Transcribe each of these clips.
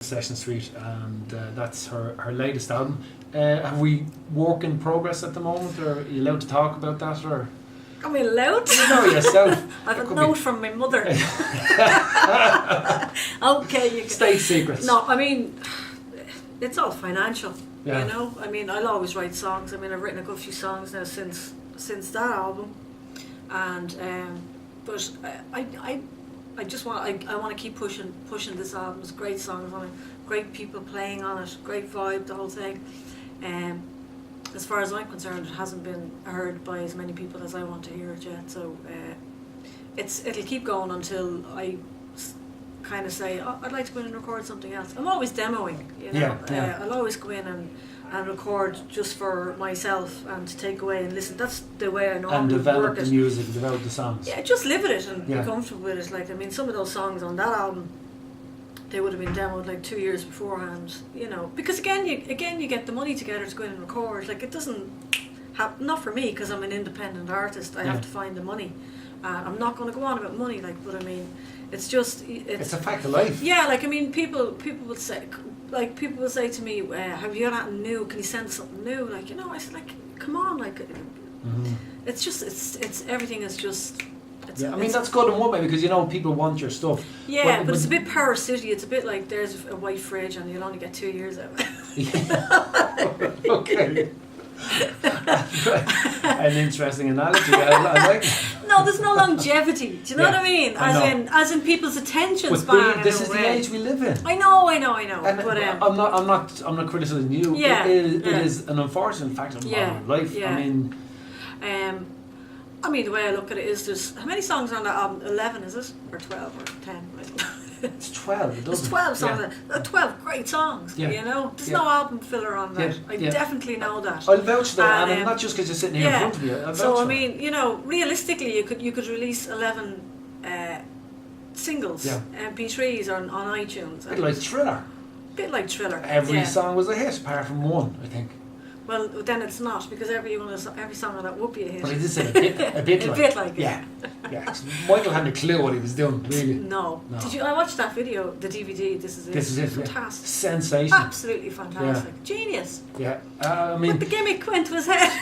Session Street, and that's her latest album. Have we work in progress at the moment, or are you allowed to talk about that, or? Am I allowed? You know yourself. I have a note from my mother. Okay, you can. State secrets. No, I mean, it's all financial. Yeah. You know, I mean, I'll always write songs. I mean, I've written a good few songs now since that album, and but I just want I want to keep pushing this album. There's great songs on it, great people playing on it, great vibe, the whole thing. As far as I'm concerned, it hasn't been heard by as many people as I want to hear it yet. So it'll keep going until I kind of say, oh, I'd like to go in and record something else. I'm always demoing, you know. Yeah. I'll always go in and record just for myself and to take away and listen. That's the way I normally and develop work the it. music, develop the songs. Yeah, just live with it and be Yeah. comfortable with it. Like, I mean, some of those songs on that album, they would have been demoed like 2 years beforehand, you know, because again you get the money together to go in and record. Like, it doesn't happen, not for me, because I'm an independent artist. I have to find the money. I'm not going to go on about money, like, but I mean, it's just It's a fact of life. Yeah, like, I mean, people will say, like, people will say to me, have you got anything new? Can you send something new? Like, you know, I said, like, come on, like, it's just it's everything is just. Yeah, I mean, that's good in one way, because, you know, people want your stuff. Yeah, but it's a bit Power City. It's a bit like there's a white fridge and you'll only get 2 years out of it. Okay. An interesting analogy. I like it. No, there's no longevity. Do you know what I mean? As in people's attention span. This is the age we live in. I know. And but I'm not criticizing you. Yeah, it is an unfortunate fact of modern life. Yeah. I mean, the way I look at it is, there's how many songs are on that album? 11, is it? Or 12 or 10? I don't know. it's 12. There's 12 songs. 12 great songs. Yeah. You know, there's no album filler on that. I definitely know that. I'll vouch for that, and not just because you're sitting here in front of you. I'll vouch so I mean, you know, realistically, you could release 11 singles, MP3s on iTunes. A bit like Thriller. Every song was a hit, apart from one, I think. Well, then it's not, because every song of that would be a hit. But he did say a bit like. Yeah. Michael hadn't a clue what he was doing, really. No. Did you? I watched that video, the DVD. This is it. Fantastic. Sensation. Absolutely fantastic. Yeah. Genius. Yeah. I mean, but the gimmick went to his head.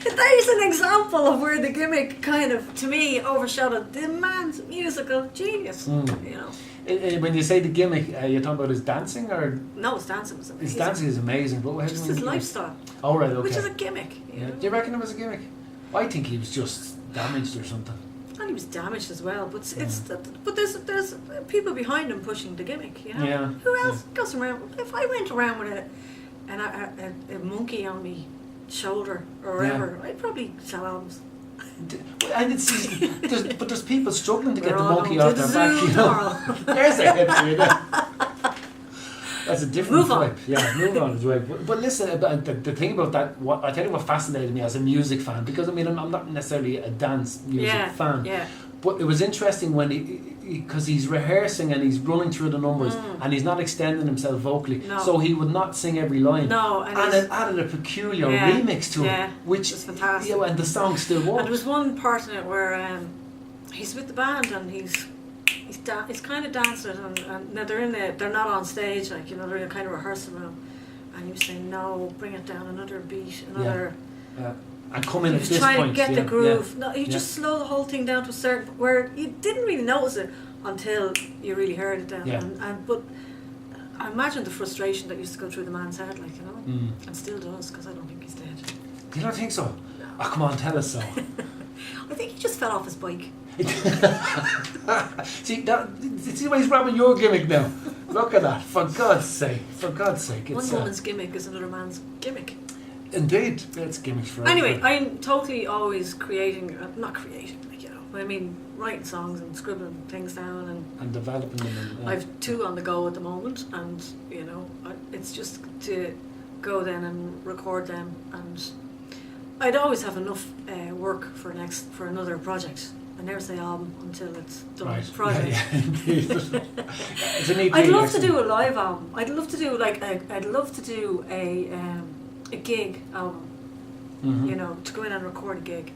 There's an example of where the gimmick kind of, to me, overshadowed the man's musical genius. You know. When you say the gimmick, you're talking about his dancing, or? No, his dancing was amazing. His dancing is amazing, but just his lifestyle. Oh, right, okay. Which is a gimmick. You know? Do you reckon it was a gimmick? I think he was just damaged or something. And he was damaged as well, but but there's people behind him pushing the gimmick. You know. Yeah. Who else goes around? If I went around with a monkey on me shoulder or wherever, I'd probably sell albums. And but there's people struggling to get the monkey off their back, you know. There's a hit for you there. That's a different type. Yeah, move on as well. But listen, the thing about that, I tell you what fascinated me as a music fan, because I mean, I'm not necessarily a dance music fan. Yeah. But it was interesting when because he's rehearsing and he's running through the numbers and he's not extending himself vocally, so he would not sing every line. No, and it added a peculiar remix to it, which was fantastic. Yeah, and the song still works. And there was one part in it where he's with the band and he's kind of dancing, and now they're not on stage, like, you know, they're in a kind of rehearsal room, and he was saying, no, bring it down another beat, another. Yeah. And come in at this point. He was trying to get the groove. Yeah. No, you just slow the whole thing down to a certain, where you didn't really notice it until you really heard it then. Yeah. But I imagine the frustration that used to go through the man's head, like, you know, and still does, because I don't think he's dead. You don't think so? No. Oh, come on, tell us so. I think he just fell off his bike. See why he's robbing your gimmick now. Look at that, for God's sake. One woman's gimmick is another man's gimmick. Indeed, it's gimmicks for anyway, everybody. I'm totally always creating, like, you know, I mean, writing songs and scribbling things down and developing them. I've 2 on the go at the moment, and, you know, it's just to go then and record them, and I'd always have enough work for another project. I never say album until it's done. Right. Project. Yeah, it's an EP. I'd love to do a live album. I'd love to do a gig album. You know, to go in and record a gig.